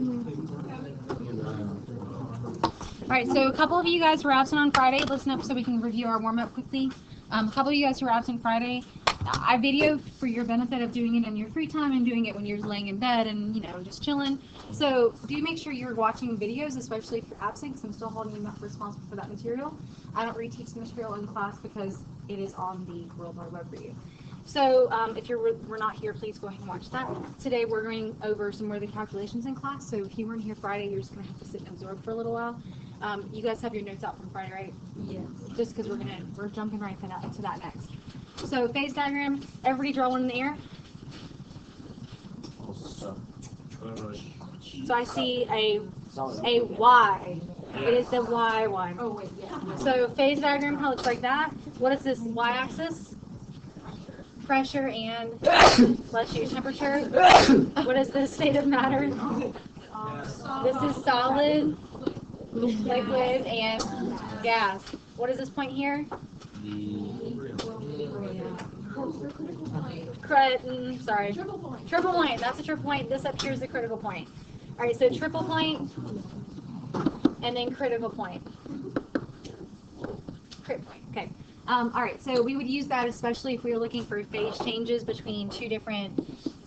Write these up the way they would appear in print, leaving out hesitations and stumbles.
All right, so a couple of you guys were absent on Friday. Listen up so we can review our warm-up quickly. A couple of you guys who were absent Friday, I videoed for your benefit of doing it in your free time and doing it when you're laying in bed and, you know, just chilling. So do make sure you're watching videos, especially if you're absent, because I'm still holding you responsible for that material. I don't reteach the material in class because it is on the World Wide Web for you. So if we're not here, please go ahead and watch that. Today we're going over some more of the calculations in class. So if you weren't here Friday, you're just going to have to sit and absorb for a little while. You guys have your notes out from Friday, right? Yes. Just because we're jumping right into that next. So phase diagram, everybody draw one in the air. So I see a Y. It is the Y one. Oh wait, yeah. So phase diagram kind of looks like that. What is this Y-axis? Pressure and let's use temperature. What is the state of matter? This is solid, liquid, and gas. What is this point here? Sorry. Triple point. That's a triple point. This up here is the critical point. All right, so triple point and then critical point. Okay. All right, so we would use that especially if we were looking for phase changes between two different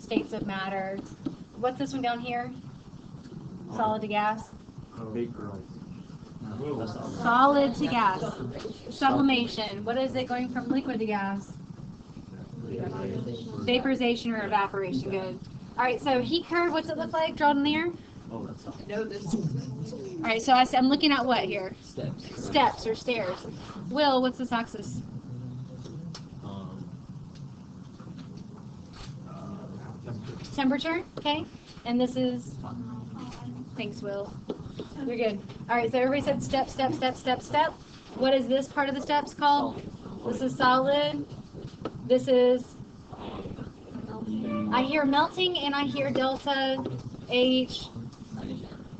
states of matter. What's this one down here? Solid to gas? Solid to gas. Sublimation. What is it going from liquid to gas? Vaporization or evaporation. Good. All right, so heat curve, what's it look like? Draw in there. Oh, that's all. All right, so I'm looking at what here? Steps or stairs. Will, what's this axis? Temperature, okay. And this is, thanks, Will. You're good. All right, so everybody said step, step, step, step, step. What is this part of the steps called? This is solid. This is, I hear melting and I hear delta H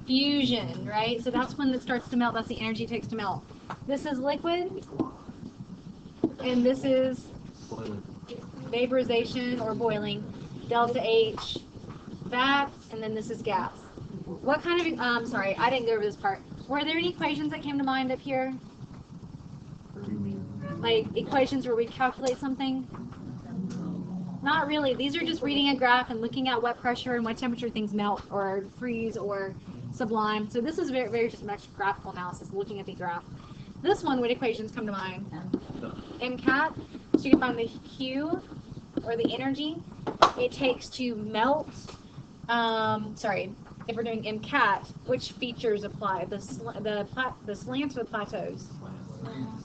fusion, right? So that's when it starts to melt. That's the energy it takes to melt. This is liquid, and this is vaporization or boiling. Delta H, that, and then this is gas. What kind of, sorry, I didn't go over this part. Were there any equations that came to mind up here? Like equations where we calculate something? Not really. These are just reading a graph and looking at what pressure and what temperature things melt or freeze or sublime. So this is very, very just much graphical analysis, looking at the graph. This one, what equations come to mind? MCAT. So you can find the Q, or the energy it takes to melt. If we're doing MCAT, which features apply? The slants or the plateaus?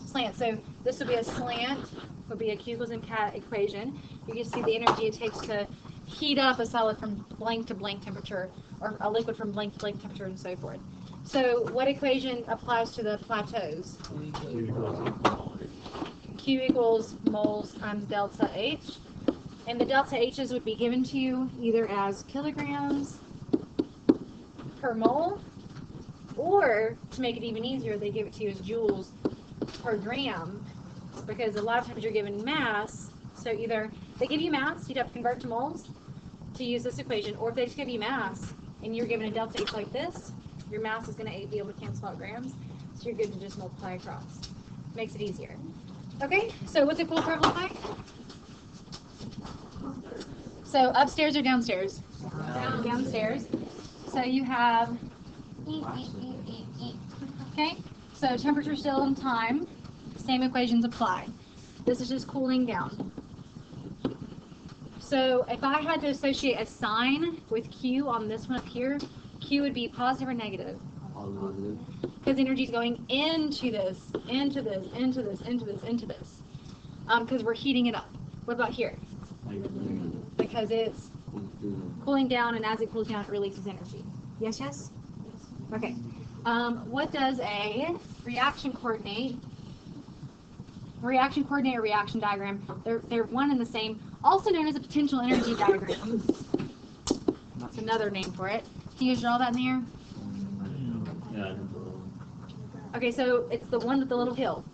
Slant. So this would be a slant, would be a Q equals MCAT equation. You can see the energy it takes to heat up a solid from blank to blank temperature, or a liquid from blank to blank temperature, and so forth. So what equation applies to the plateaus? Q equals moles times delta H. And the delta H's would be given to you either as kilograms per mole, or to make it even easier, they give it to you as joules per gram, because a lot of times you're given mass. So either they give you mass, you'd have to convert to moles to use this equation, or if they just give you mass and you're given a delta H like this, your mass is going to be able to cancel out grams, so you're good to just multiply across. Makes it easier. Okay, so what's a cool curve look like? So upstairs or downstairs? Downstairs. So you have, okay, so temperature still and time, same equations apply. This is just cooling down. So if I had to associate a sign with Q on this one up here, Q would be positive or negative? Positive. Because energy is going into this, into this, into this, into this, into this. Because we're heating it up. What about here? Because it's cooling down, and as it cools down, it releases energy. Yes, yes? Okay. What does a reaction coordinate or reaction diagram? They're one and the same, also known as a potential energy diagram. That's another name for it. Can you guys draw that in there? Yeah. Okay, so it's the one with the little hill.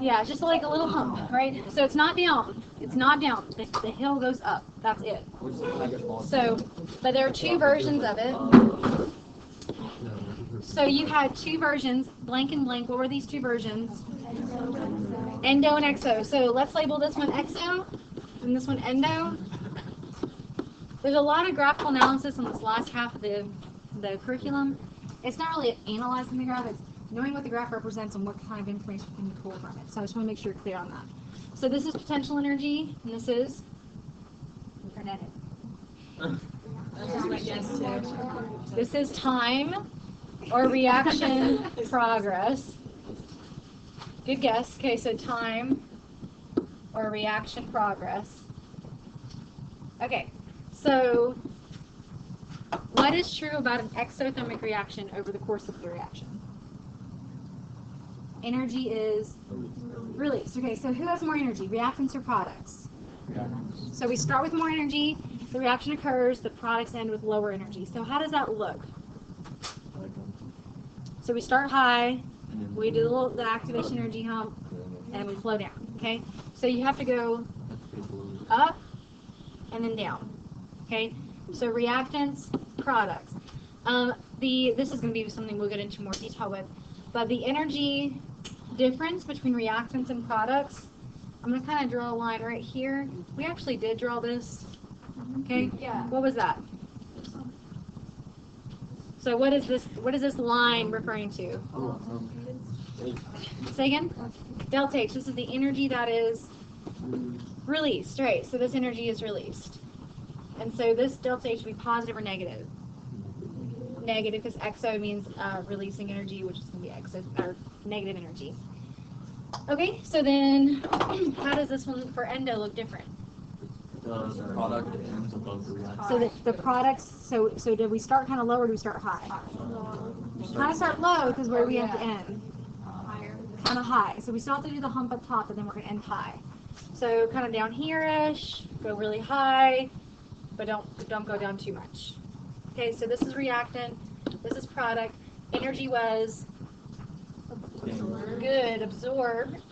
Yeah, just like a little hump, right? So it's not down. It's not down. The hill goes up. That's it. So, but there are two versions of it. So you had two versions, blank and blank. What were these two versions? Endo and exo. So let's label this one exo and this one endo. There's a lot of graphical analysis on this last half of the curriculum. It's not really analyzing the graph, it's knowing what the graph represents and what kind of information can you pull from it. So I just want to make sure you're clear on that. So this is potential energy, and this is kinetic. This is time or reaction progress. Good guess. Okay, so time or reaction progress. Okay, so what is true about an exothermic reaction over the course of the reaction? Energy is released. Okay, so who has more energy, reactants or products? So we start with more energy, the reaction occurs, the products end with lower energy. So how does that look? So we start high, we do the activation energy hump, and we flow down, okay? So you have to go up and then down, okay? So reactants, products. This is going to be something we'll get into more detail with, but the energy difference between reactants and products, I'm going to kind of draw a line right here. We actually did draw this, okay? Yeah. What was that? So what is this line referring to? Say again? Delta H. This is the energy that is released, right? So this energy is released. And so this delta H would be positive or negative? Negative, because exo means releasing energy, which is going to be exo, or negative energy. Okay, so then how does this one for endo look different? The product ends above the reaction. So the products, so did we start kind of low or do we start high? Kind of start low, because where do we have to end? Higher. Kind of high. So we still have to do the hump up top, and then we're going to end high. So kind of down here-ish, go really high, but don't go down too much. Okay, so this is reactant, this is product. Energy was good, absorbed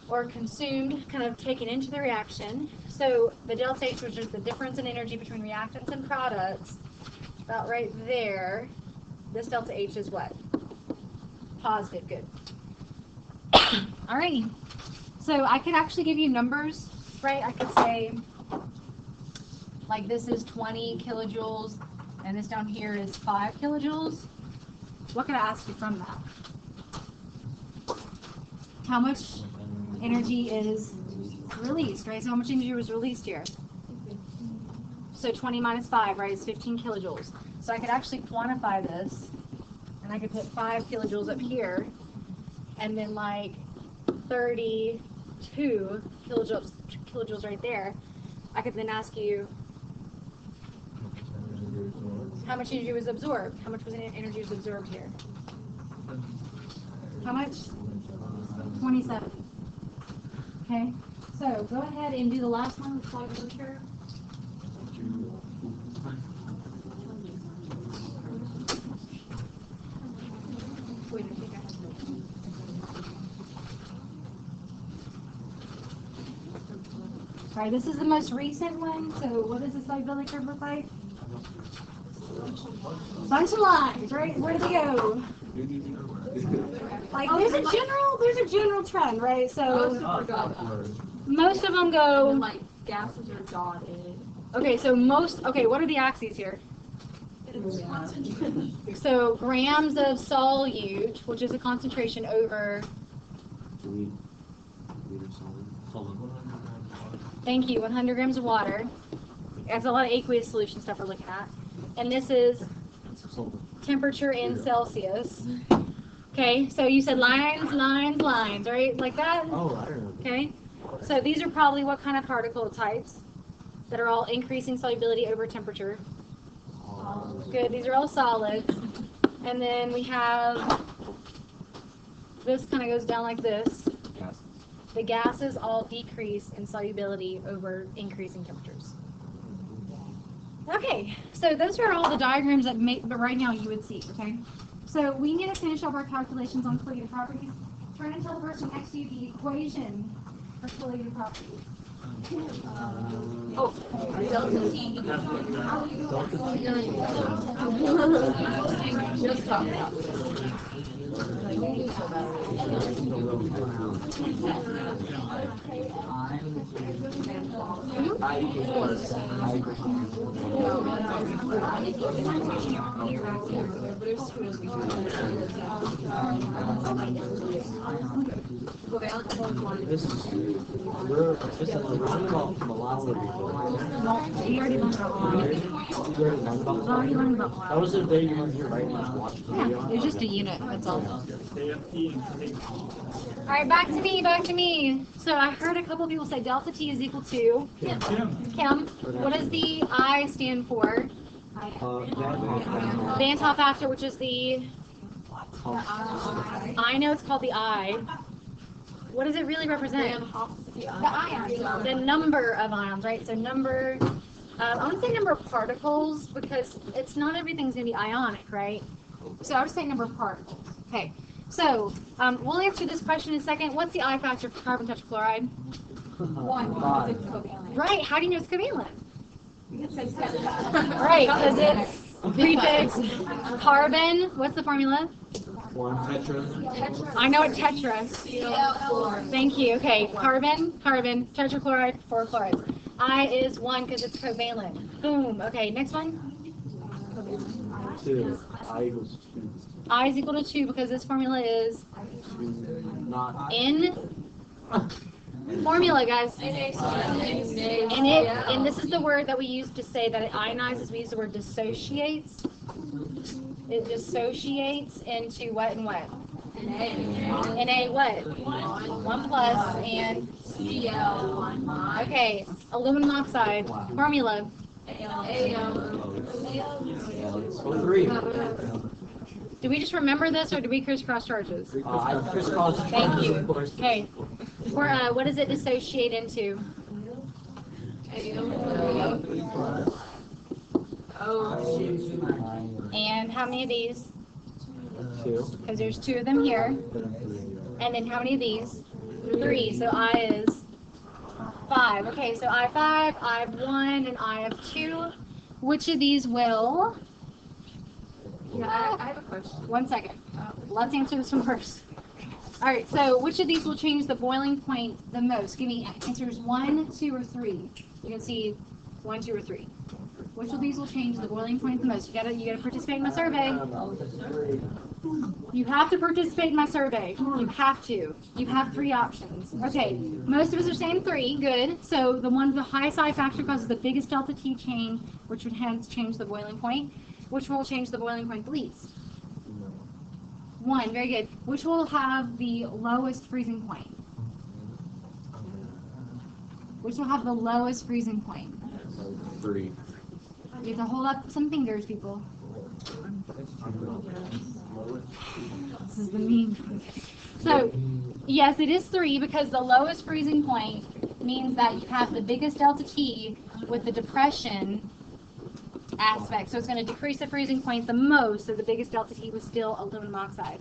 or consumed, kind of taken into the reaction. So the delta H, which is the difference in energy between reactants and products, about right there. This delta H is what? Positive, good. Alrighty. So I could actually give you numbers, right? I could say, like this is 20 kilojoules, and this down here is 5 kilojoules. What could I ask you from that? How much energy is released, right? So how much energy was released here? So 20 minus 5, right, is 15 kilojoules. So I could actually quantify this, and I could put 5 kilojoules up here, and then like 32 kilojoules right there. I could then ask you, how much energy was absorbed? How much was energy was absorbed here? How much? 27. Okay, so go ahead and do the last one with solid literature. All right, this is the most recent one. So what does the solubility curve look like? Bunch of lines, right? Where do they go? Like there's a general trend, right? So most of them go. And like gases are dotted. Okay, so what are the axes here? So grams of solute, which is a concentration over. Thank you, 100 grams of water. That's a lot of aqueous solution stuff we're looking at. And this is temperature in Celsius. Okay, so you said lines, right? Like that? Oh, I don't know. Okay, so these are probably what kind of particle types that are all increasing solubility over temperature? Good, these are all solids. And then we have, this kind of goes down like this. The gases all decrease in solubility over increasing temperatures. Okay, so those are all the diagrams that right now you would see, okay? So we need to finish up our calculations on colligative properties. Try to tell the person next to you the equation for colligative properties. Just talk about That was the day you weren't here, right? You just watched the video. It's just a unit, that's all. All Alright, back to me, back to me. So I heard a couple people say delta T is equal to Chem. What does the I stand for? Van Hoff factor, which is the I know it's called the I. What does it really represent? The ions. The number of ions, right? So number, I want to say number of particles because it's not everything's going to be ionic, right? So I would say number of particles. Okay. So we'll answer this question in a second. What's the I factor for carbon tetrachloride? 1. Because it's covalent. Right. How do you know it's covalent? Right, because it's prefix carbon. What's the formula? 1 tetra. I know it's tetra. Thank you. Okay, carbon, tetrachloride, 4 chlorides. I is 1 because it's covalent. Boom. Okay, next one. 2. I equals 2. I is equal to 2 because this formula is Not. in formula, guys. And this is the word that we use to say that it ionizes. We use the word dissociates. It dissociates into what and what? Na what? 1 plus and Cl. Okay, aluminum oxide. Formula. 3. Do we just remember this or do we crisscross charges? I crisscross. Thank you. Of course. Okay. What does it dissociate into? And how many of these? 2. Because there's 2 of them here. And then how many of these? 3. So I is 5. Okay, so I 5, I have 1, and I have 2. Which of these will? Yeah, I have a question. 1 second. Let's answer this one first. All right, so which of these will change the boiling point the most? Give me answers 1, 2, or 3. You can see 1, 2, or 3. Which of these will change the boiling point the most? You gotta participate in my survey. You have to participate in my survey. You have to. You have 3 options. Okay, most of us are saying 3. Good. So the one with the highest I factor causes the biggest delta T change, which would hence change the boiling point. Which will change the boiling point the least? 1. Very good. Which will have the lowest freezing point? Which will have the lowest freezing point? 3. You have to hold up some fingers, people. This is the mean. So, yes, it is 3 because the lowest freezing point means that you have the biggest delta T with the depression aspect. So it's going to decrease the freezing point the most, so the biggest delta T was still aluminum oxide.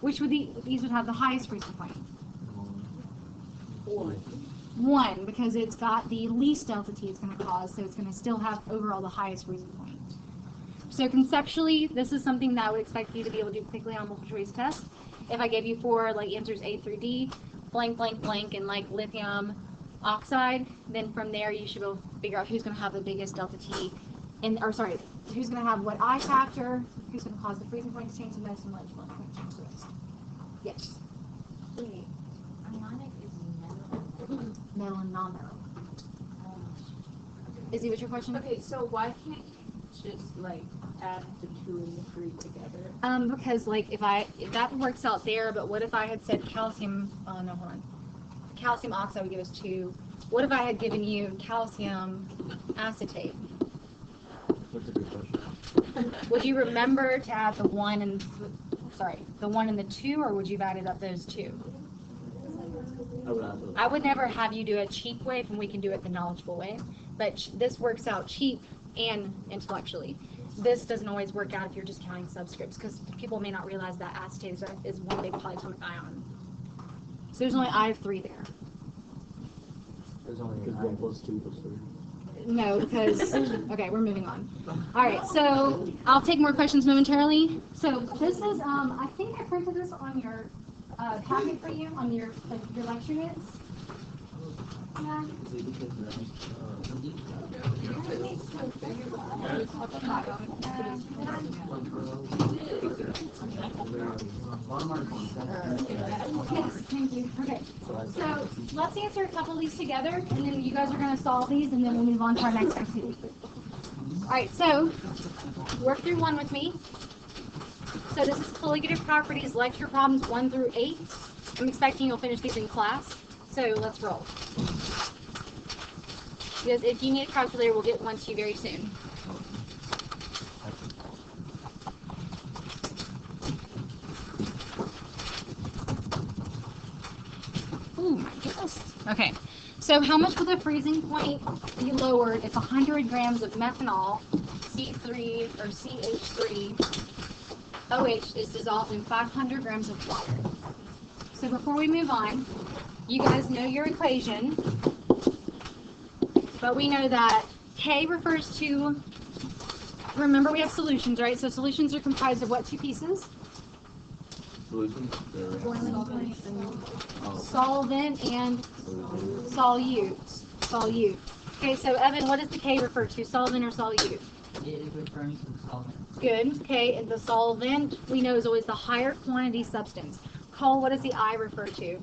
Which would these would have the highest freezing point? 1, because it's got the least delta T it's going to cause, so it's going to still have overall the highest freezing point. So conceptually, this is something that I would expect you to be able to do quickly on a multiple choice test. If I gave you 4 like answers A through D, blank, blank, blank, and like lithium oxide, then from there you should be able to figure out who's going to have the biggest delta T, who's going to have what I factor, who's going to cause the freezing point to change the most, and what boiling point to change the most. Yes. Wait, ionic is Metal and non-metal. Is what your question? Okay, so why can't you just like add the 2 and the 3 together? Because like if that works out there, but what if I had said calcium? Oh no, hold on. Calcium oxide would give us 2. What if I had given you calcium acetate? That's a good question. Would you remember to add the 1 and the 1 and the 2, or would you have added up those 2? I would never have you do a cheap way when we can do it the knowledgeable way, but this works out cheap and intellectually. This doesn't always work out if you're just counting subscripts, because people may not realize that acetate is one big polyatomic ion. there's only I of 3 there. There's only 1 plus 2 plus 3. No, because, okay, we're moving on. All right, so I'll take more questions momentarily. So this is, I think I printed this on your packet for you, on your lecture notes. Yeah. Yes, thank you. Okay, so let's answer a couple of these together, and then you guys are going to solve these, and then we'll move on to our next activity. All right, so work through 1 with me. So this is colligative properties, lecture problems 1 through 8. I'm expecting you'll finish these in class, so let's roll. Because if you need a calculator, we'll get one to you very soon. Oh my goodness. Okay, so how much will the freezing point be lowered if 100 grams of methanol, C3 or CH3, OH is dissolved in 500 grams of water? So before we move on, you guys know your equation, but we know that K refers to, remember we have solutions, right? So solutions are comprised of what 2 pieces? Solutions? Solvent and solute. Solute. Okay, so Evan, what does the K refer to? Solvent or solute? It is referring to the solvent. Good. Okay, and the solvent we know is always the higher quantity substance. Cole, what does the I refer to?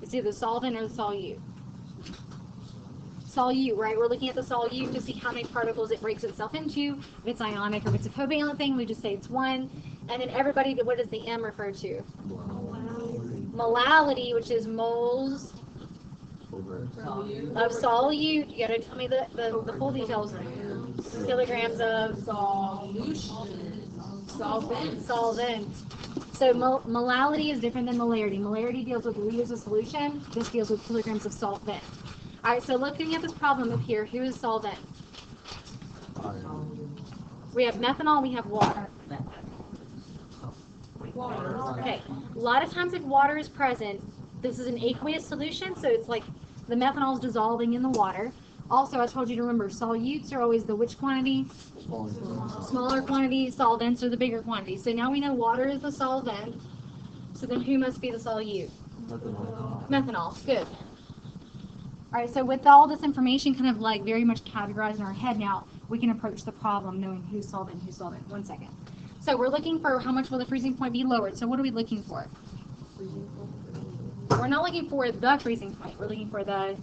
It's either the solvent or the solute. Solute, right? We're looking at the solute to see how many particles it breaks itself into. If it's ionic or if it's a covalent thing, we just say it's 1. And then everybody, what does the M refer to? Molality, which is moles of solute. You gotta tell me the full details. Kilograms of solvent. So molality is different than molarity. Molarity deals with liters of solution. This deals with kilograms of solvent. All right, so looking at this problem up here, who is solvent? We have methanol, we have water. Okay, a lot of times if water is present, this is an aqueous solution, so it's like the methanol is dissolving in the water. Also, I told you to remember, solutes are always the which quantity? Smaller quantity, solvents are the bigger quantity. So now we know water is the solvent, so then who must be the solute? Methanol, good. All right, so with all this information kind of like very much categorized in our head now, we can approach the problem knowing who's solvent, who's solvent. 1 second. So we're looking for how much will the freezing point be lowered. So what are we looking for? We're not looking for the freezing point. We're looking for the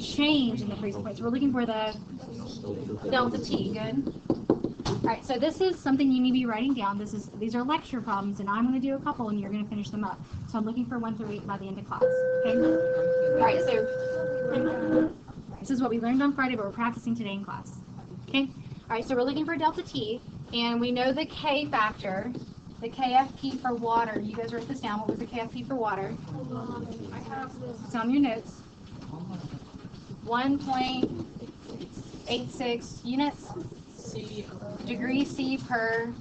change in the freezing point. So we're looking for the delta T. Good. All right, so this is something you need to be writing down. These are lecture problems, and I'm going to do a couple, and you're going to finish them up. So I'm looking for 1 through 8 by the end of class. Okay. All right, so this is what we learned on Friday, but we're practicing today in class. Okay. All right, so we're looking for delta T, and we know the K factor, the KFP for water. You guys wrote this down. What was the KFP for water? It's on your notes. 1.86 units. Degree C per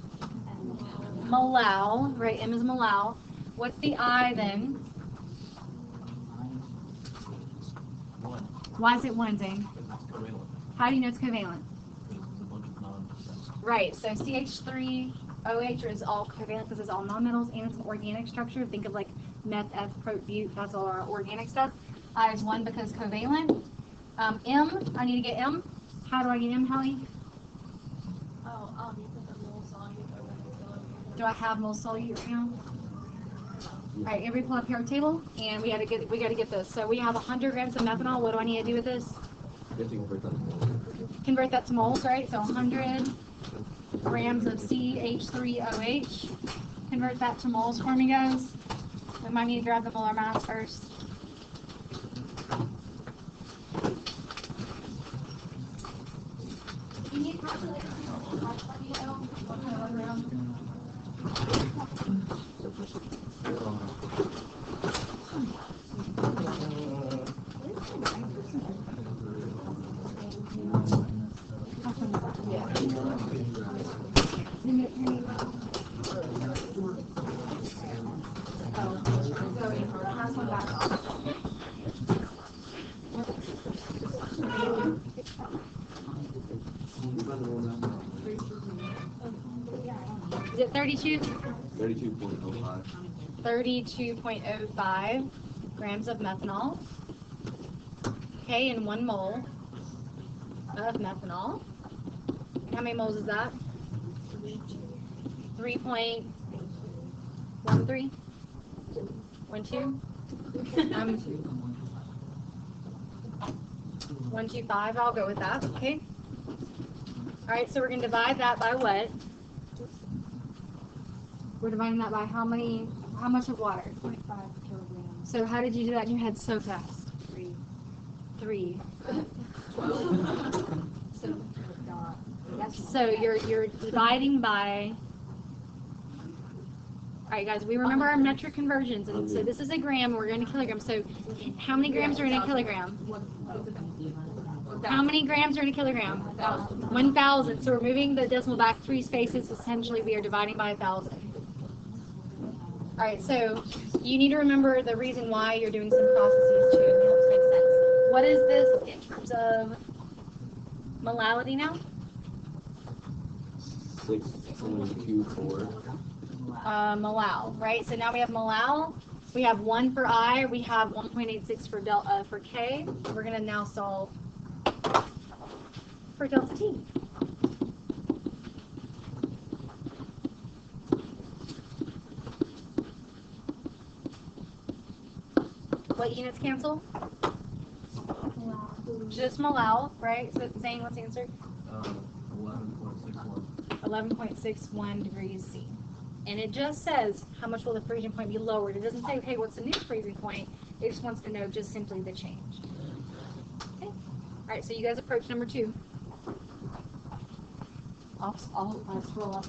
molal, right? M is molal. What's the I then? Why is it 1, Zane? How do you know it's covalent? Right, so CH3OH is all covalent because it's all nonmetals and it's an organic structure. Think of like meth, F, prot, bute, that's all our organic stuff. I is 1 because covalent. M, I need to get M. How do I get M, Hallie? Do I have mole solute right now? All right, everybody pull up here our table, and we gotta get this. So we have 100 grams of methanol. What do I need to do with this? Convert that to moles, right? So 100 grams of CH3OH. Convert that to moles for me, guys. We might need to grab the molar mass first. You need a calculator. Is it 32? 32.05. 32.05 grams of methanol. Okay, in 1 mole of methanol. How many moles is that? 3.13? 12? 125, I'll go with that, okay? Alright, so we're going to divide that by what? We're dividing that by how much of water? 0.5 kilograms. So how did you do that in your head so fast? 3. So you're dividing by. All right, guys. We remember our metric conversions, and so this is a gram. We're going to kilogram. So how many grams are in a kilogram? How many grams are in a kilogram? 1,000. So we're moving the decimal back 3 spaces. Essentially, we are dividing by 1,000. All right. So you need to remember the reason why you're doing some processes too. It helps make sense. What is this in terms of molality now? 6.24. Molal, right? So now we have molal. We have 1 for I. We have 1.86 for K. We're going to now solve for delta T. What units cancel? Just molal, right? So it's saying what's the answer? 11.61. 11.61 degrees C. And it just says how much will the freezing point be lowered. It doesn't say, okay, what's the new freezing point? It just wants to know just simply the change. Okay. All right, so you guys approach number 2. I'll scroll up.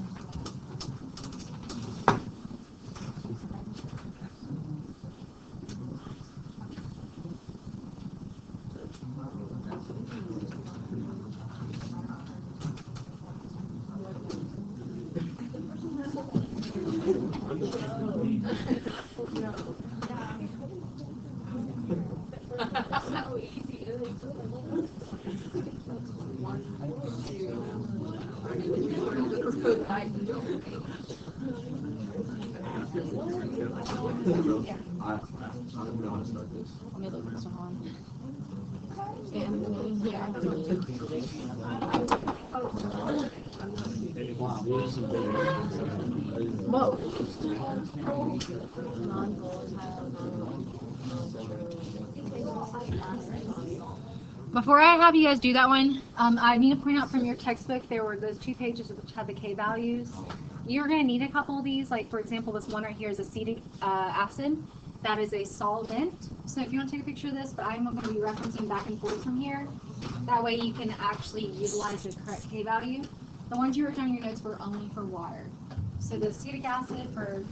I don't know how to start this. Let me look this one on. Whoa. Before I have you guys do that one, I need to point out from your textbook there were those 2 pages which had the K values. You're going to need a couple of these. Like, for example, this one right here is acetic acid. That is a solvent. So if you want to take a picture of this, but I'm going to be referencing back and forth from here. That way you can actually utilize the correct K value. The ones you wrote down in your notes were only for water. So the acetic acid for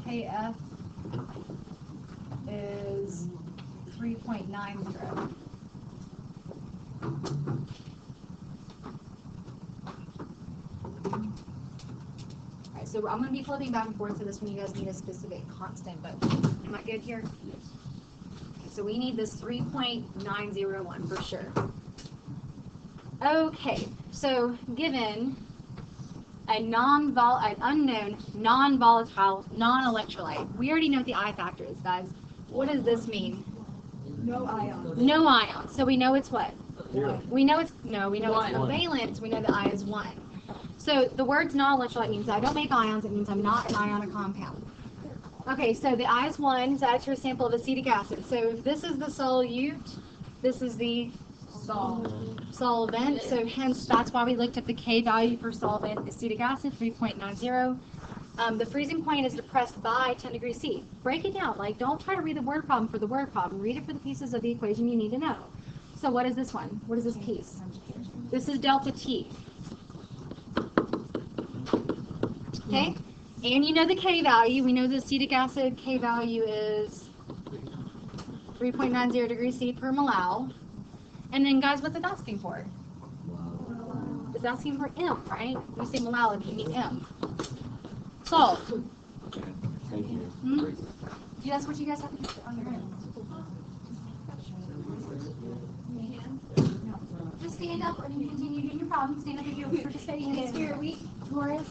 KF is 3.90. Alright, so I'm going to be flipping back and forth to this when you guys need a specific constant, but am I good here? Okay, so we need this 3.901 for sure. Okay, so given an unknown, non-volatile, non-electrolyte, we already know what the I factor is, guys. What does this mean? No ions. No ion. So we know it's what? 0. We know it's covalent. We know the I is 1. So the words non-electrolyte means I don't make ions. It means I'm not an ionic compound. Okay, so the I is 1 is added to a sample of acetic acid. So if this is the solute, this is the solvent. So hence that's why we looked at the K value for solvent, acetic acid, 3.90. The freezing point is depressed by 10 degrees C. Break it down. Like, don't try to read the word problem for the word problem. Read it for the pieces of the equation you need to know. So what is this one? What is this piece? This is delta T. Okay? And you know the K value. We know the acetic acid K value is 3.90 degrees C per molal. And then, guys, what's it asking for? It's asking for M, right? We say molality, you mean M. Solve. Okay, thank you. Hmm? Yeah, that's what you guys have to do on your own. stand up and continue doing your problem. Stand up if you're participating in Spirit Week. Taurus.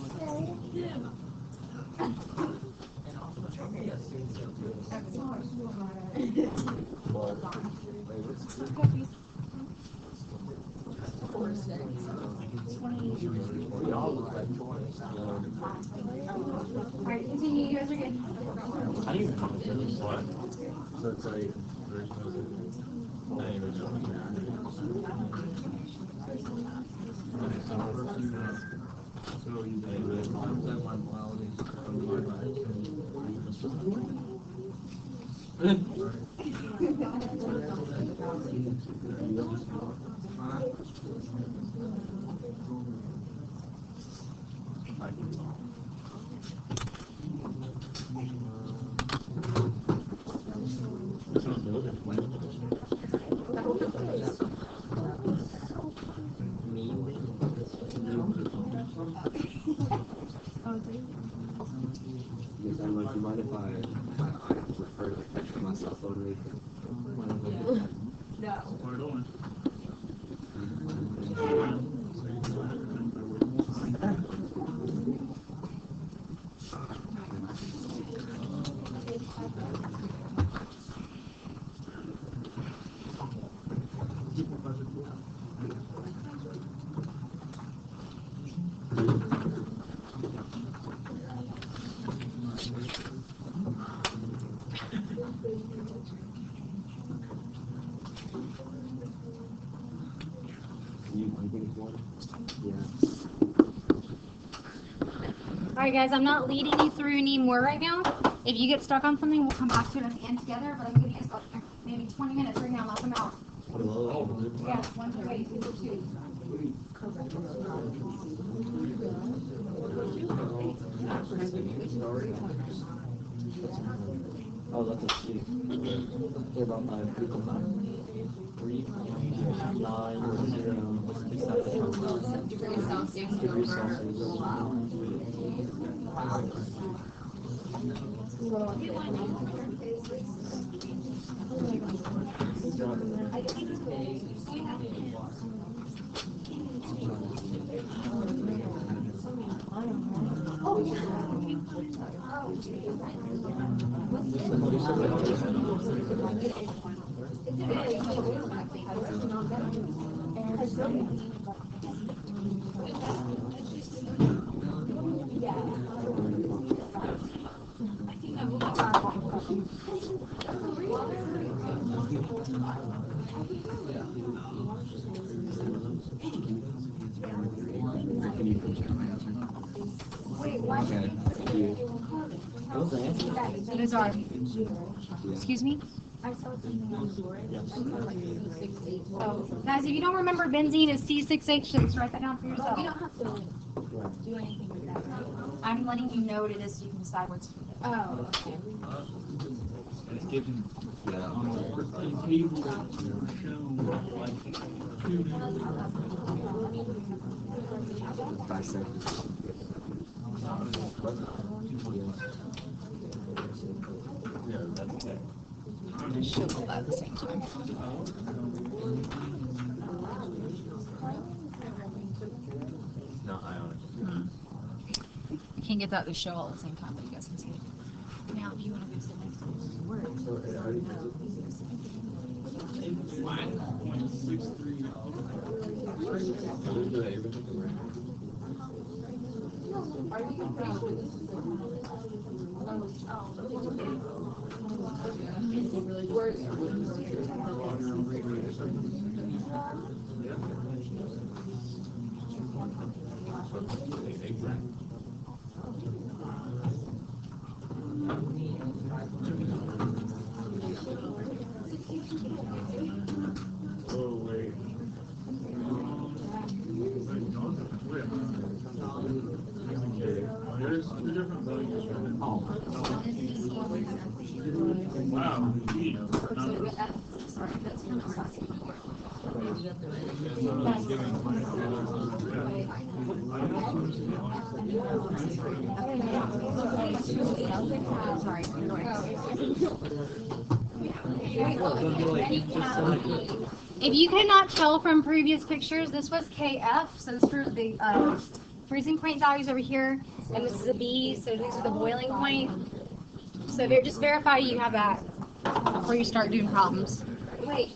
Alright, continue. You guys are good. How do you know what? So it's like, there's no, I even Do you mind if I refer to myself over No. Alright guys, I'm not leading you through anymore right now. If you get stuck on something, we'll come back to it at the end together, but I'm giving you guys about maybe 20 minutes right now, knock them out. Yeah, 1, 2. Oh, that's a sheet. They're about 9 people. 3, 9, 0, Degrees Celsius. degrees Celsius. It is our. Excuse me? Oh, guys, if you don't remember benzene is C6H, just write that down for yourself. You don't have to do anything with that. I'm letting you know what it is so you can decide what's. Oh, okay. It's given on the table shown like 2 Dissect. Yeah, that's okay. She'll go at the same time. No, I honestly. I can't get that to show all at the same time, but you guys can see it. Now, if you want to go sit next to me. So it already has it. Oh, wait. There's 2 different values. Wow. Sorry. If you could not tell from previous pictures, this was KF, so this was the freezing point values over here, and this is a B, so these are the boiling point. So just verify you have that before you start doing problems. Wait.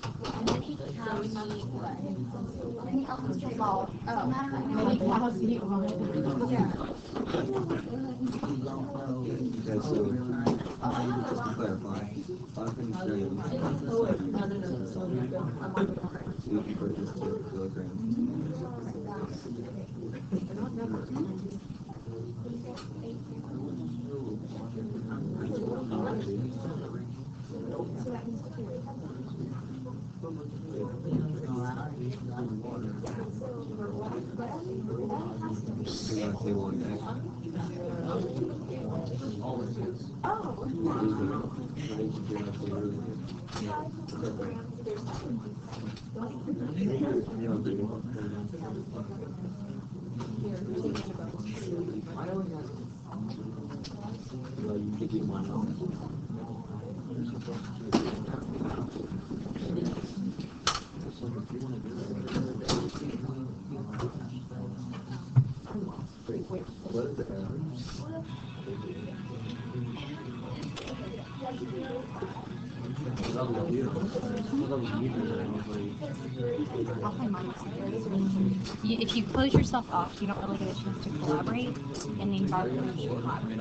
If you close yourself off, you don't really get a chance to collaborate, and the environment should collaborate.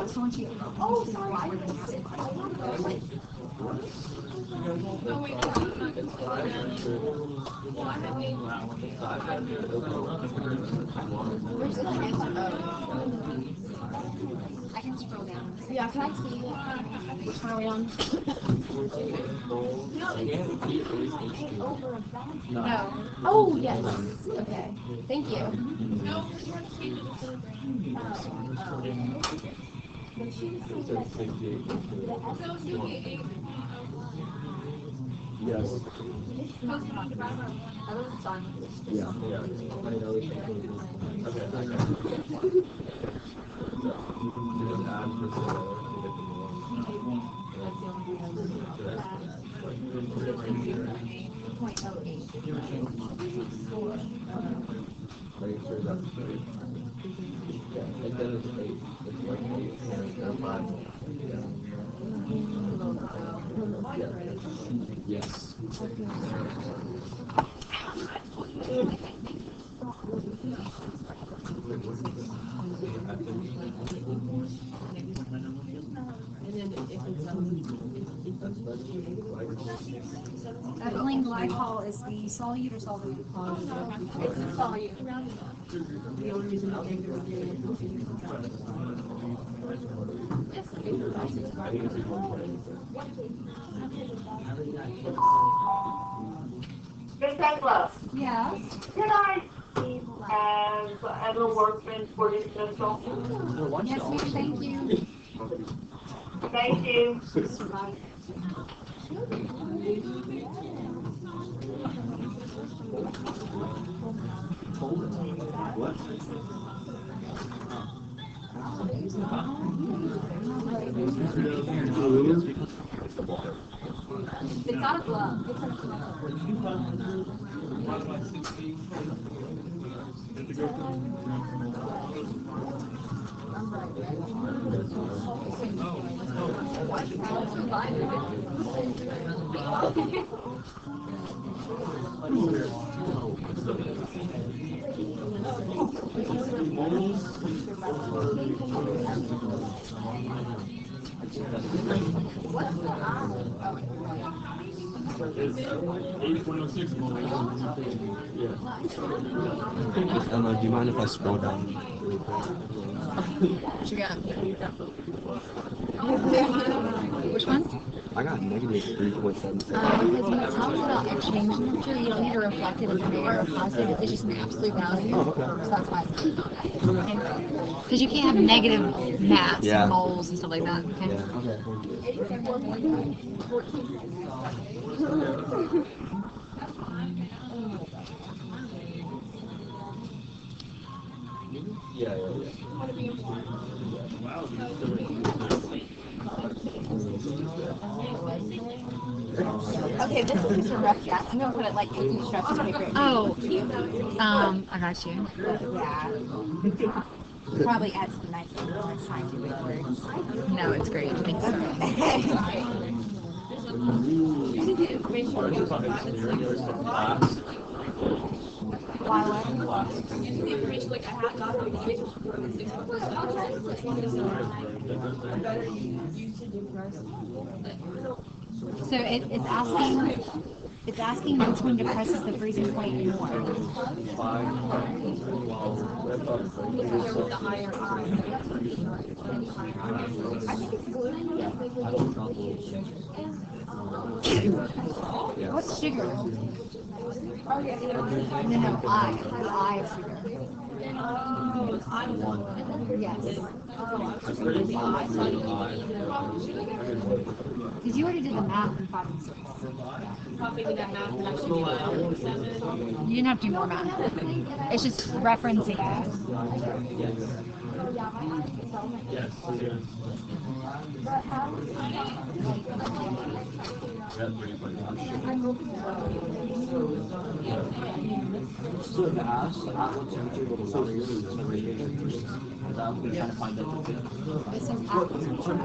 So once you I can scroll down. Yeah, can I see which one are we on? No. Oh, yes. Okay. Thank you. Yes. Yeah. Yes. Ethylene glycol is the solute or solvent? It's the solute. Miss Angela, Yes. can I as a workman for dismissal? Yes, ma'am. Thank you. Thank you. What? It's not a glove. Emma, do you mind if I scroll down? What you got? Which one? I got negative 3.77. Because when it talks about a change in temperature, you don't need to reflect it as negative or positive. It's just an absolute value. Oh, okay. So that's why it's not that. Because you can't have negative mass Yeah. and moles and stuff like that. Okay. Yeah. Yeah, yeah, yeah. Okay, this is just a rough draft. I'm gonna put it like in instructions paper. Oh, I got you. Yeah. Probably add some nice more scientific words. No, it's great. Thanks so much. Why what? So it's asking which one depresses the freezing point more. What's sugar? No, I of sugar. Yes. Because you already did the math in 5 and 6. You didn't have to do more math. It's just referencing that. Yes. So if it asks at what temperature the water is in the radiation, is that we're trying to find out? It says at what temperature.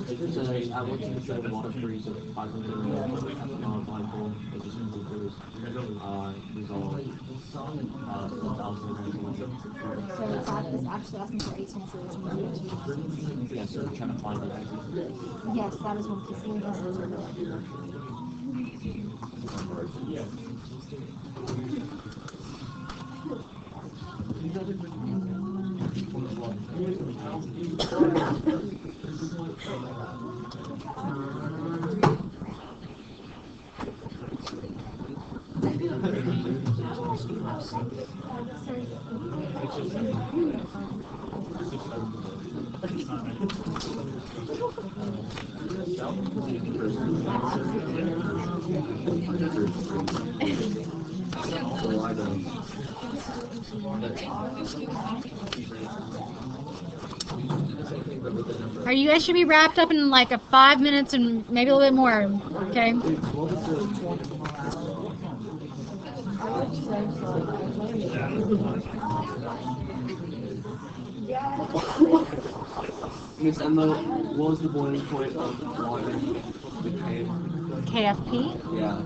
It says at what temperature the water freezes at 500 blindfold, it just means it goes dissolved 1,000 So it's actually asking for 18, so it's Yeah, so we're trying to find it. yes, that is one piece. Or you guys should be wrapped up in like 5 minutes and maybe a little bit more, okay? Miss Emma, what was the boiling point of water? The KFP yeah.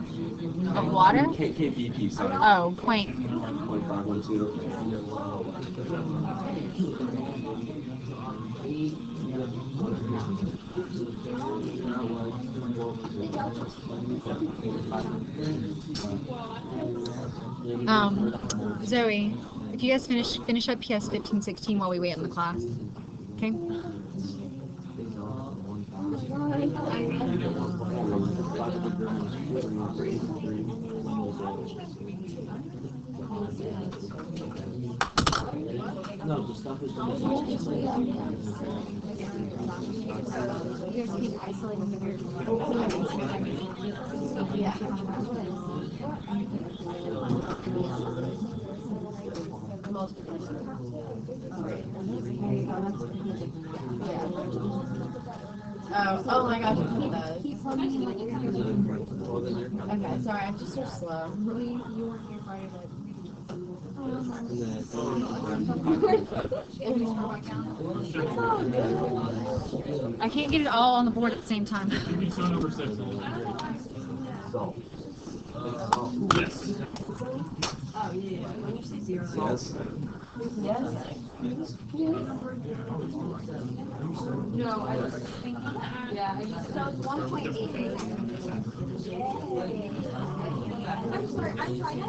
of water? KBP, sorry. Oh, point. 0.512. Zoe, if you guys finish up PS 1516 while we wait in the class, okay? No, the stuff is You guys keep isolating yeah. Oh my gosh, it does. Okay, sorry, I'm just so slow. You weren't here Friday, but... I can't get it all on the board at the same time. Number 6. Yes. Oh, yeah. When you say 0. Yes. Yes. No, I was thinking. Yeah, I just... So it's 1.8. I'm sorry, I'm trying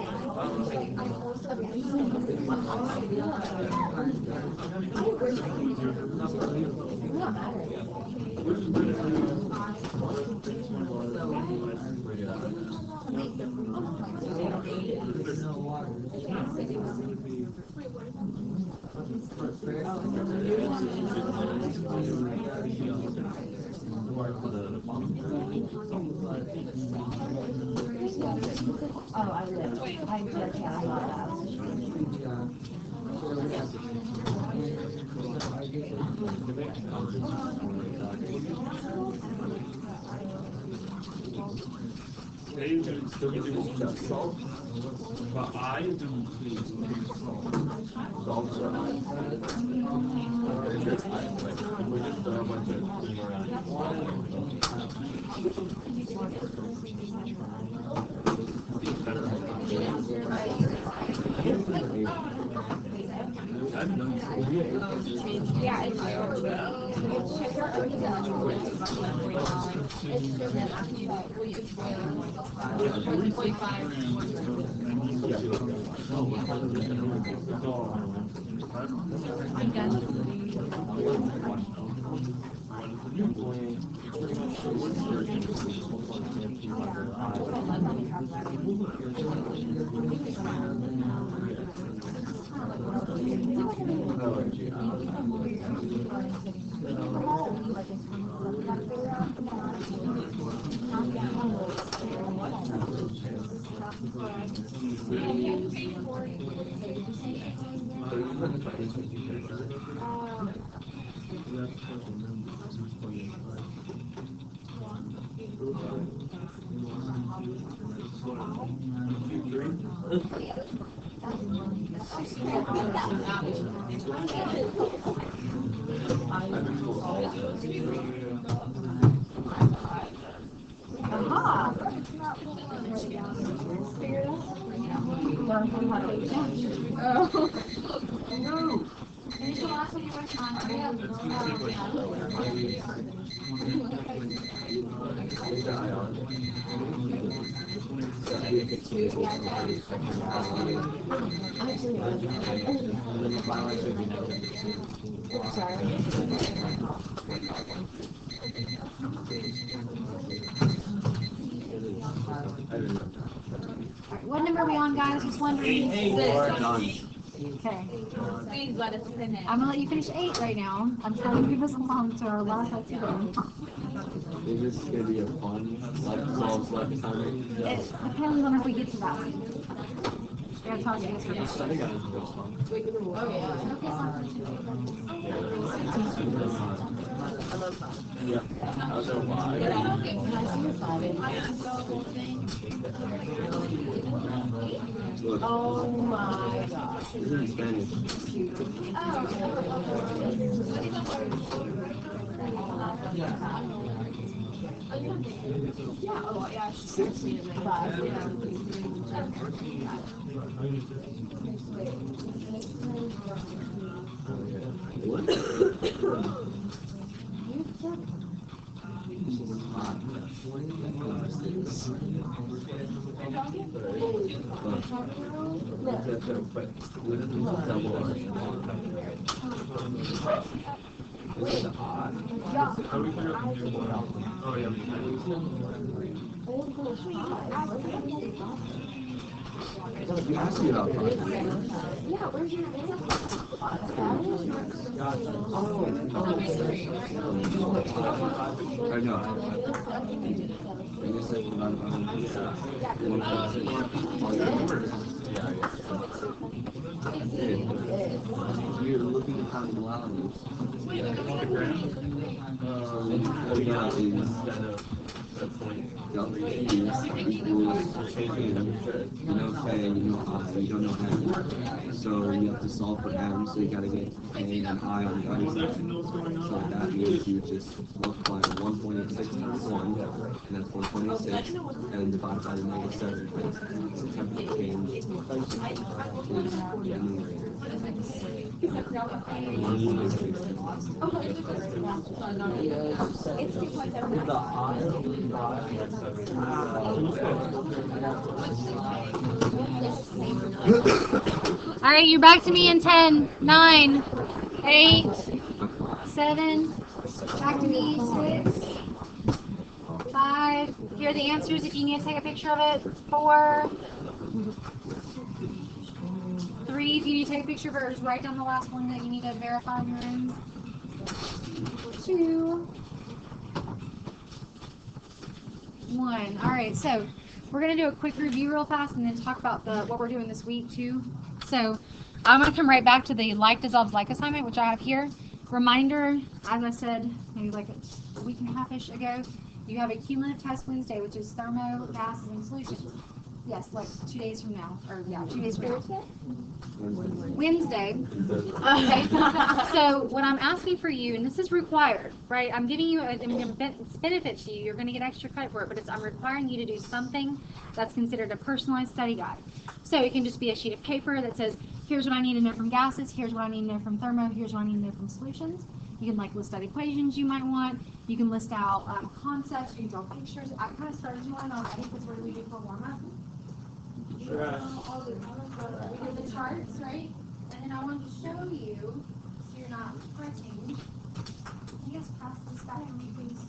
Oh, I live. I can't. A is going to still be doing salt, but I is going to be salt. We just throw a bunch of steam Yeah, it's sugar. What number are we on, guys? Just wondering. Okay. Please let us finish. I'm gonna let you finish 8 right now. I'm trying to move us along to our last activity. Is this going to be a fun, solve assignment? It depends on if we get to that one. I gotta talk to you I guys. think I was fun. Yeah, I was there Look, Oh my gosh. this is in Spanish. Yeah, oh yeah. Oh, yeah. You asked me about fun. Yeah, where's your I know. You just said you're looking at commonalities. W equals M, you know K, you know I, you don't know M. So you have to solve for M, so you gotta get K and I on the other side. So that means you just multiply 1.86 times 1, and that's 1.86, and divide by the -7. So temperature change is the numerator. All right, you're back to me in 10, 9, 8, 7. Back to me, 6, 5. Here are the answers if you need to take a picture of it. 4, 3. If you need to take a picture of it, or just write down the last one that you need to verify on your end. 2, 1. All right, so we're going to do a quick review real fast and then talk about what we're doing this week too. So I'm going to come right back to the like dissolves like assignment, which I have here. Reminder, as I said, maybe like a week and a half-ish ago, you have a cumulative test Wednesday, which is thermo, gases, and solutions. Yes, like 2 days from now, or yeah, 2 days from now. Wednesday. Okay. So what I'm asking for you, and this is required, right? I'm giving you a benefit to you. You're going to get extra credit for it, but I'm requiring you to do something that's considered a personalized study guide. So it can just be a sheet of paper that says, here's what I need to know from gases, here's what I need to know from thermo, here's what I need to know from solutions. You can like list out equations you might want. You can list out concepts. You can draw pictures. I kind of started one already because what do we do for warm-up? We do the charts, right? And then I wanted to show you, so you're not fretting. Can you guys pass this back for me, please?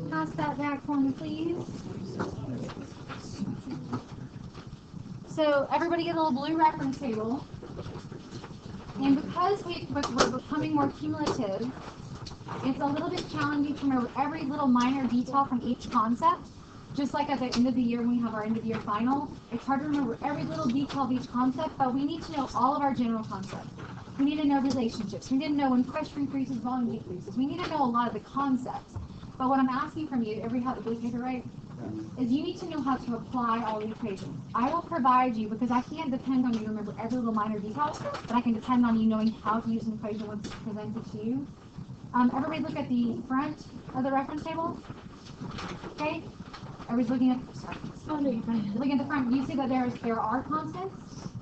Pass that back for me, please. So everybody get a little blue reference table. And because we're becoming more cumulative, it's a little bit challenging to remember every little minor detail from each concept. Just like at the end of the year when we have our end of year final, it's hard to remember every little detail of each concept, but we need to know all of our general concepts. We need to know relationships. We need to know when pressure increases, volume decreases. We need to know a lot of the concepts. But what I'm asking from you, every have the blue paper, right? Is you need to know how to apply all the equations. I will provide you, because I can't depend on you to remember every little minor detail, but I can depend on you knowing how to use an equation once it's presented to you. Everybody look at the front of the reference table. Okay? Everybody's looking at, sorry. Oh, no, you're fine. Looking at the front, you see that there are constants.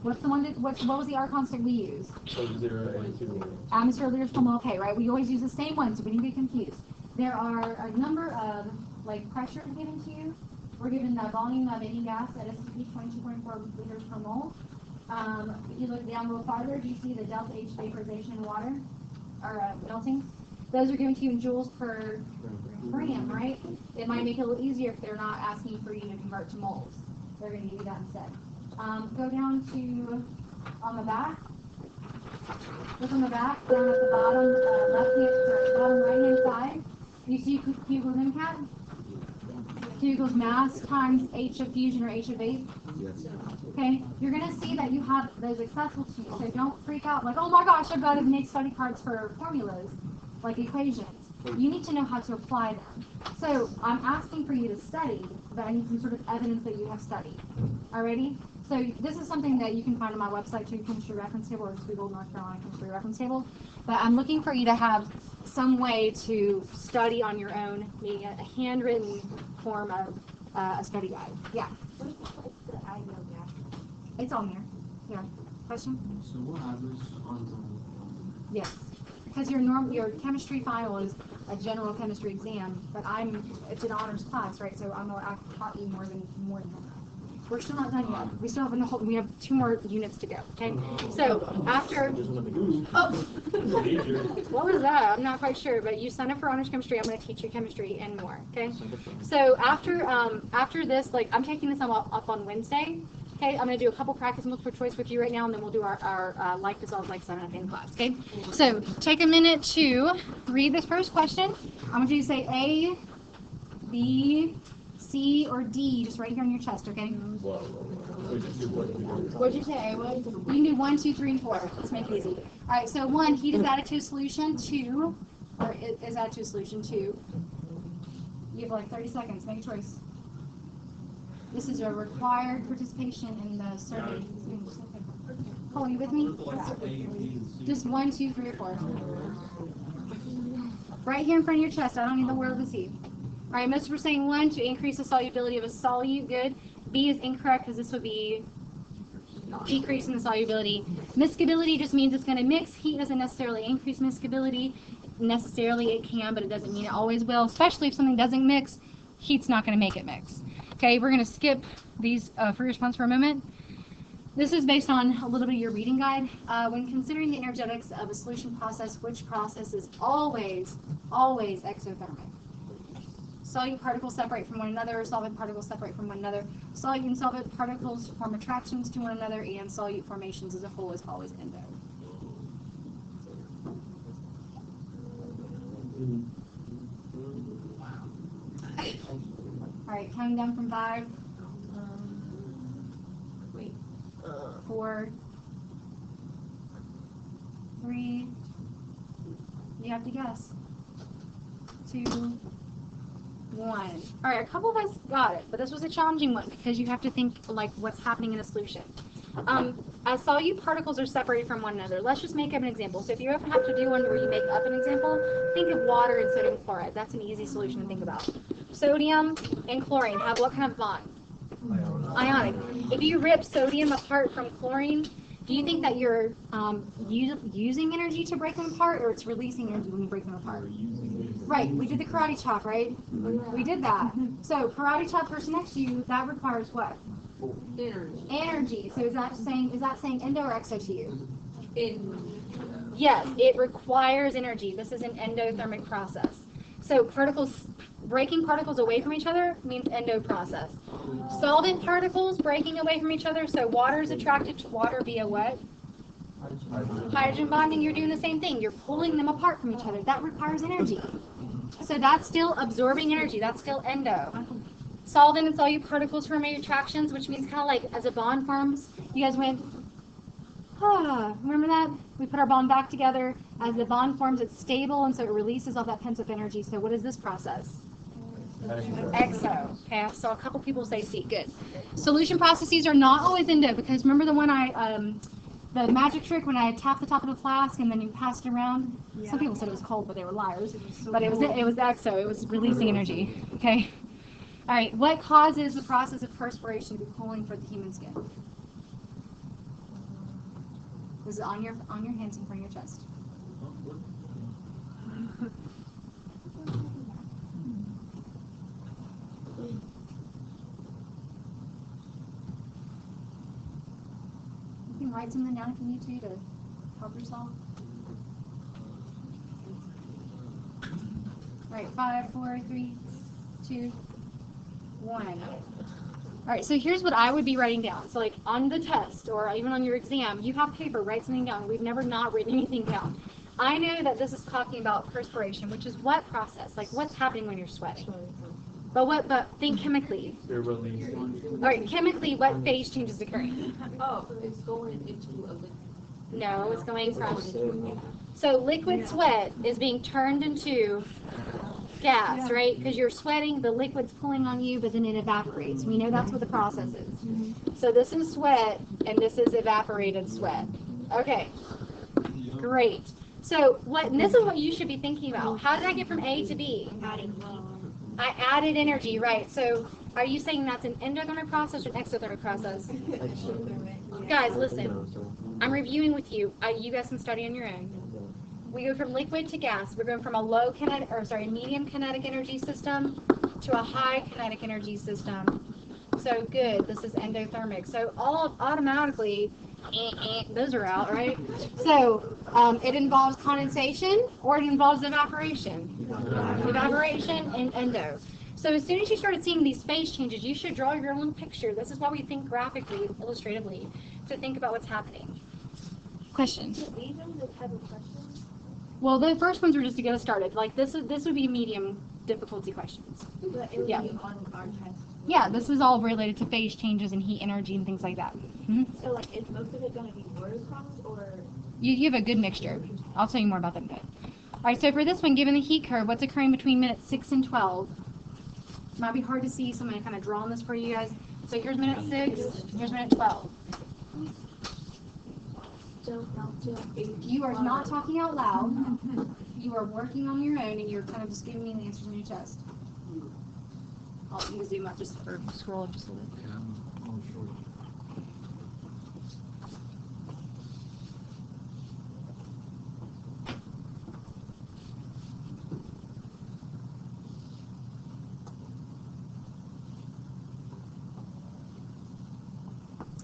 What's the one that, what was the R constant we use? 0 and 2. Atmosphere, liters per mole. Okay, right? We always use the same one, so we didn't get confused. There are a number of pressure given to you. We're given the volume of any gas at STP 22.4 liters per mole. If you look down a little farther, do you see the delta H vaporization in water or melting? Those are given to you in joules per gram, right? It might make it a little easier if they're not asking for you to convert to moles. They're going to give you that instead. Go down to on the back. Look on the back, down at the bottom bottom right-hand side. You see Q equals MCAT? Q equals mass times H of fusion or H of base. Yes. Okay, you're going to see that you have those accessible to you, so don't freak out like, oh my gosh, I've got to make study cards for formulas, like equations. You need to know how to apply them. So I'm asking for you to study, but I need some sort of evidence that you have studied. Alrighty? So this is something that you can find on my website too, Chemistry Reference Table, or just Google North Carolina Chemistry Reference Table. But I'm looking for you to have some way to study on your own, meaning a handwritten form of a study guide. Yeah? It's on there. Yeah. Question? So what happens on the... Yes. Because your chemistry final is a general chemistry exam, but it's an honors class, right? So I've taught you more than that. We're still not done yet. We still have we have 2 more units to go. Okay. So after what was that? I'm not quite sure, but you signed up for honors chemistry. I'm going to teach you chemistry and more. Okay. So after this, I'm taking this up on Wednesday. Okay, I'm going to do a couple practice multiple choice with you right now, and then we'll do our like dissolve like sign at the end of class. Okay, so take a minute to read this first question. I want you to say A, B, C, or D, just right here on your chest. Okay. What'd you say? You can do 1, 2, 3, and 4. Let's make it easy. All right. So 1, heat is added to a solution. 2, or is added to a solution. 2. You have 30 seconds. Make a choice. This is a required participation in the survey. Oh, are you with me? Just 1, 2, 3, or 4. Right here in front of your chest. I don't need the world to see. All right, most of us are saying 1 to increase the solubility of a solute. Good. B is incorrect because this would be decrease in the solubility. Miscibility just means it's going to mix. Heat doesn't necessarily increase miscibility. Necessarily it can, but it doesn't mean it always will. Especially if something doesn't mix, heat's not going to make it mix. Okay, we're going to skip these for response for a moment. This is based on a little bit of your reading guide. When considering the energetics of a solution process, which process is always exothermic? Solute particles separate from one another, solvent particles separate from one another. Solute and solvent particles form attractions to one another, and solute formations as a whole is always endo. All right, counting down from 5. 4, 3. You have to guess. 2, 1. All right, a couple of us got it, but this was a challenging one because you have to think like what's happening in a solution. As solute particles are separated from one another, let's just make up an example. So if you ever have to do one where you make up an example, think of water and sodium chloride. That's an easy solution to think about. Sodium and chlorine have what kind of bond? Ionic. If you rip sodium apart from chlorine, do you think that you're using energy to break them apart, or it's releasing energy when you break them apart? Right, we did the karate chop, right? We did that. So karate chop person next to you, that requires what? Energy. So is that saying endo or exo to you? Yes, it requires energy. This is an endothermic process. So breaking particles away from each other means endo process. Solvent particles breaking away from each other, so water is attracted to water via what? Hydrogen bonding. You're doing the same thing. You're pulling them apart from each other. That requires energy. So that's still absorbing energy. That's still endo. Solvent and solute particles form attractions, which means kind of like as a bond forms, you guys went, remember that? We put our bond back together. As the bond forms, it's stable, and so it releases all that pent-up energy. So what is this process? Exo. Okay, I saw a couple people say C. Good. Solution processes are not always endo, because remember the one the magic trick when I tapped the top of the flask and then you passed it around? Yeah. Some people said it was cold, but they were liars. But it was exo. It was releasing energy. Okay. All right. What causes the process of perspiration to be cooling for the human skin? This is on your hands in front of your chest. You can write something down if you need to help yourself. All right, 5, 4, 3, 2, 1. All right, so here's what I would be writing down. So like on the test or even on your exam, you have paper, write something down. We've never not written anything down. I know that this is talking about perspiration, which is what process? Like what's happening when you're sweating? But think chemically. All right, chemically, what phase change is occurring? Oh, it's going into a liquid. No, it's going from. So liquid sweat is being turned into gas, right? Because you're sweating, the liquid's pulling on you, but then it evaporates. We know that's what the process is. So this is sweat, and this is evaporated sweat. Okay, great. So this is what you should be thinking about. How did I get from A to B? I added energy, right? So are you saying that's an endothermic process or an exothermic process? Guys, listen. I'm reviewing with you. You guys can study on your own. We go from liquid to gas. We're going from a medium kinetic energy system to a high kinetic energy system. So good. This is endothermic. So automatically, those are out, right? So it involves condensation or it involves evaporation. Evaporation and endo. So as soon as you started seeing these phase changes, you should draw your own picture. This is why we think graphically, illustratively, to think about what's happening. Questions? Well, the first ones were just to get us started. Like this would be medium difficulty questions. Yeah. Yeah, this is all related to phase changes and heat energy and things like that. Mm-hmm. So, like, is most of it going to be word problems, or? You have a good mixture. I'll tell you more about that in a bit. All right, so for this one, given the heat curve, what's occurring between minutes 6 and 12? It might be hard to see, so I'm going to kind of draw on this for you guys. So here's minute 6, here's minute 12. You are not talking out loud. You are working on your own, and you're kind of just giving me the answers in your chest. I'll zoom up just or scroll up just a little bit.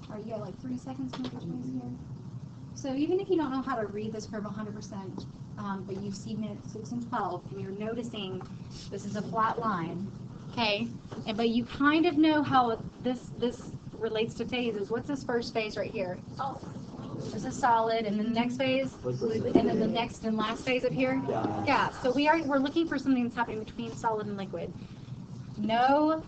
All right, you got like 3 seconds to make your choice here. So even if you don't know how to read this curve 100%, but you see minutes 6 and 12, and you're noticing this is a flat line, okay? But you kind of know how this relates to phases. What's this first phase right here? Oh, this is solid, and then the next phase, and then the next and last phase up here. Yeah. So we're looking for something that's happening between solid and liquid. No,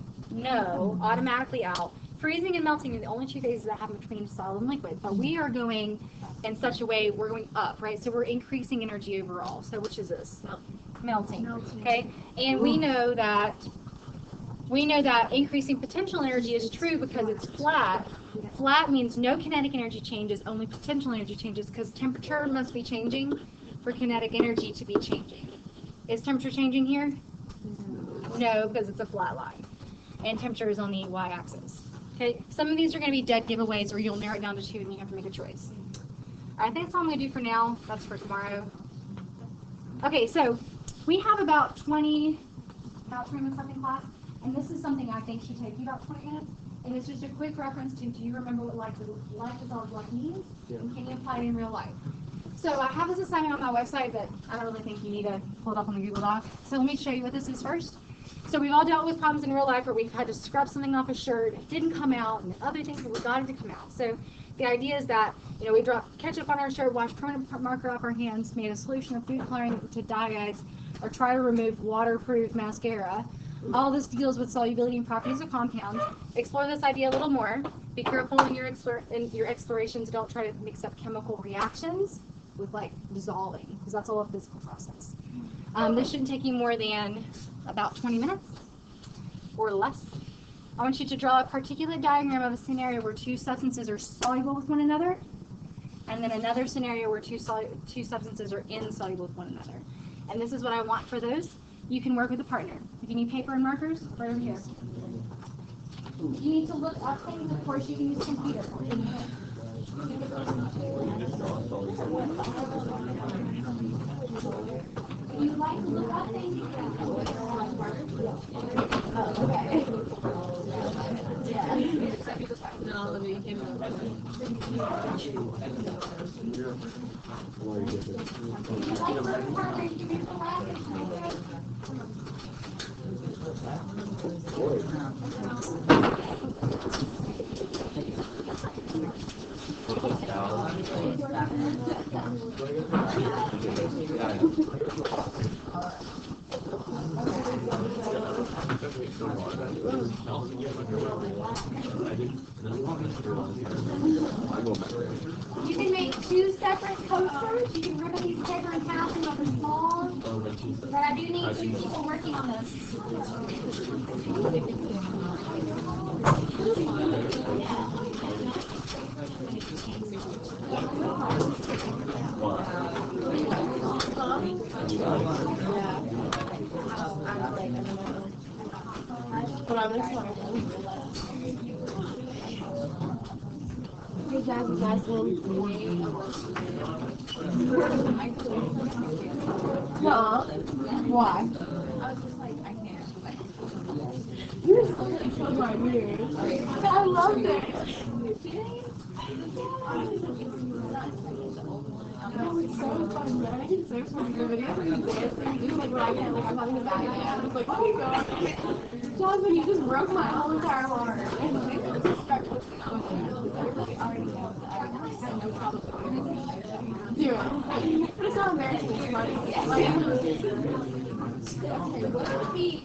automatically out. freezing and melting are the only two phases that happen between solid and liquid. But we are going in such a way, we're going up, right? So we're increasing energy overall. So which is this? Melting. Okay? And we know that increasing potential energy is true because it's flat. Flat means no kinetic energy changes, only potential energy changes, because temperature must be changing for kinetic energy to be changing. Is temperature changing here? No, because it's a flat line. And temperature is on the y-axis. Okay, some of these are going to be dead giveaways, or you'll narrow it down to 2 and you have to make a choice. All right, I think that's all I'm going to do for now. That's for tomorrow. Okay, so we have about 20 minutes left in class, and this is something I think should take you about 20 minutes. And it's just a quick reference to, do you remember what life without what means? And can you apply it in real life? So I have this assignment on my website, but I don't really think you need to pull it up on the Google Doc. So let me show you what this is first. So we've all dealt with problems in real life where we've had to scrub something off a shirt, it didn't come out, and other things that we got it to come out. So the idea is that, we dropped ketchup on our shirt, washed permanent marker off our hands, made a solution of food coloring to dye ice, or try to remove waterproof mascara. All this deals with solubility and properties of compounds. Explore this idea a little more. Be careful in your explorations. Don't try to mix up chemical reactions with dissolving, because that's all a physical process. This shouldn't take you more than about 20 minutes or less. I want you to draw a particulate diagram of a scenario where 2 substances are soluble with one another, and then another scenario where two substances are insoluble with one another. And this is what I want for those. You can work with a partner. If you need paper and markers, right over here. If you need to look up things, of course, you can use a computer. If you'd like to look up things, you can. Okay. You can make 2 separate coasters. You can rip a piece of paper in half and make them small. But I do need 2 people working on this. No. Why? I loved it. It's so fun. I can so fun to do videos and dance and do when I get I'm having a bad day. I was like, oh my god. Jonathan, you just broke my whole entire heart. And then just start listening on it. Everybody already knows that I have no problem do it. But it's not embarrassing, it's funny. Okay, what feet?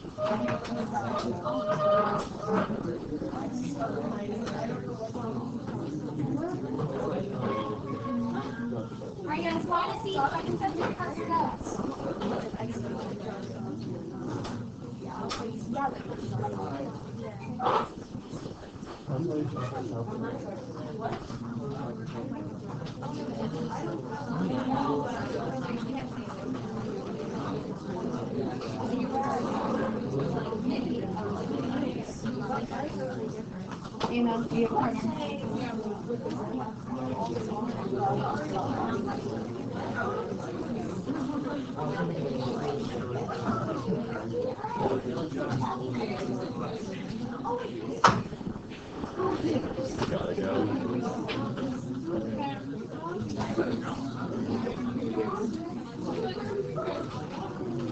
Are you guys want to see if I can set your first steps?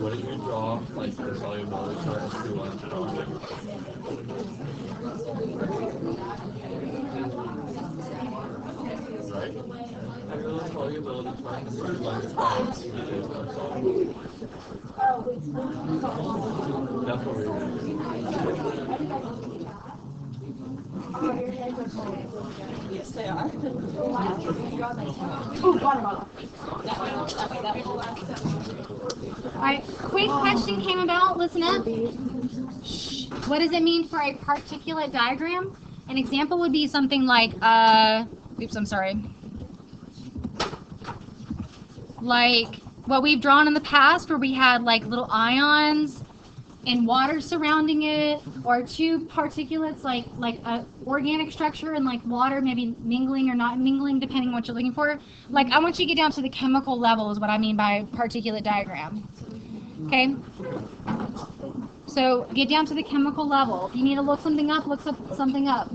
What did you draw, like, the solubility chart to right? I drew the solubility chart to that's what we were doing. Yes, they are. Alright, quick question came about. Listen up. Shh. What does it mean for a particulate diagram? An example would be something like, oops, I'm sorry. Like what we've drawn in the past where we had like little ions and water surrounding it, or two particulates like a organic structure and like water maybe mingling or not mingling depending on what you're looking for. Like I want you to get down to the chemical level is what I mean by particulate diagram. Okay? So get down to the chemical level. If you need to look something up, look something up.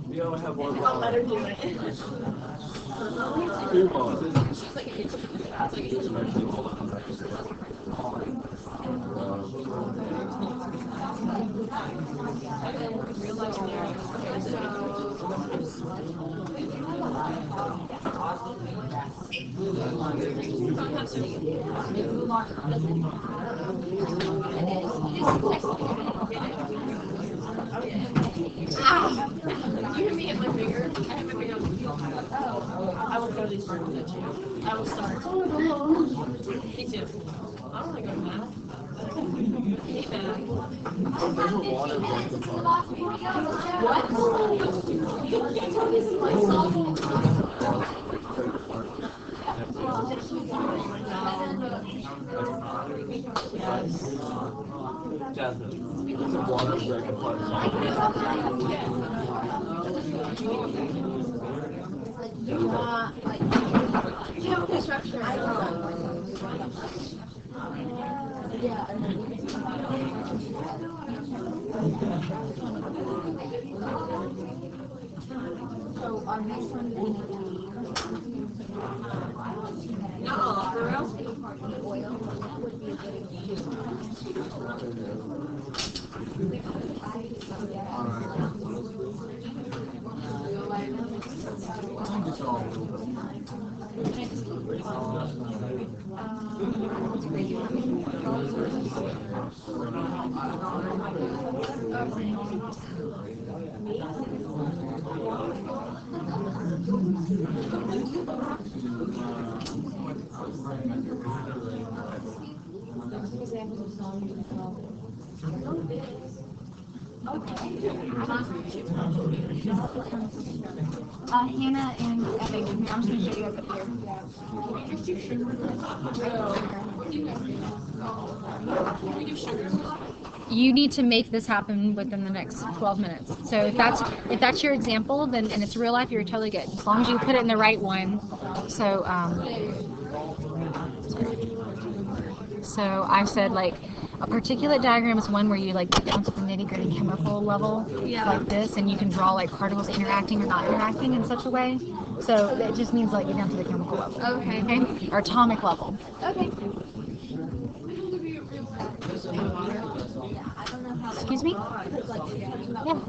We all have one. I'll let her do it. You hear me hit my finger? I have my finger on the wheel. Oh, I will go to these parts with you. I will start. Me too. I don't want to go to math. Hate math. Chemical structure. So on this one, No, for real? oil would be a Hannah and Epic. I'm just going to show you guys up here. You need to make this happen within the next 12 minutes. So if that's your example, then and it's real life, you're totally good. As long as you put it in the right one. So so I said like a particulate diagram is one where you like get down to the nitty-gritty chemical level, like this, and you can draw like particles interacting or not interacting in such a way. So it just means like get down to the chemical level. Okay. Or atomic level. Okay. Excuse me? Yeah.